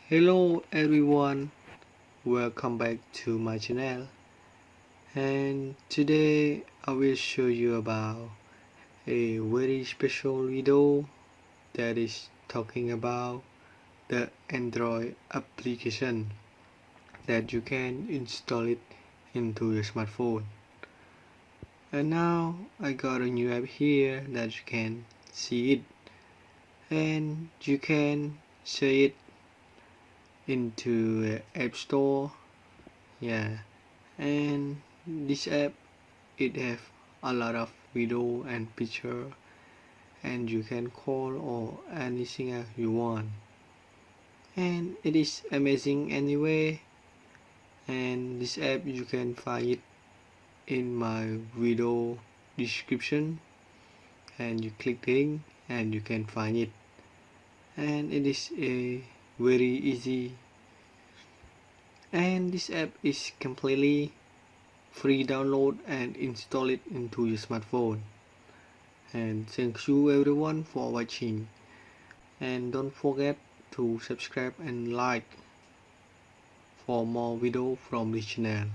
Hello everyone, welcome back to my channel, and today I will show you about a very special video that is talking about the Android application that you can install it into your smartphone. And now I got a new app here that you can see it, and you can share it into App Store. And this app, it have a lot of video and picture, and you can call or anything else you want, and it is amazing anyway. And this app you can find it in my video description, and you click the link and you can find it. And it is a very easy, and this app is completely free. Download and install it into your smartphone. And thank you everyone for watching, and don't forget to subscribe and like for more video from this channel.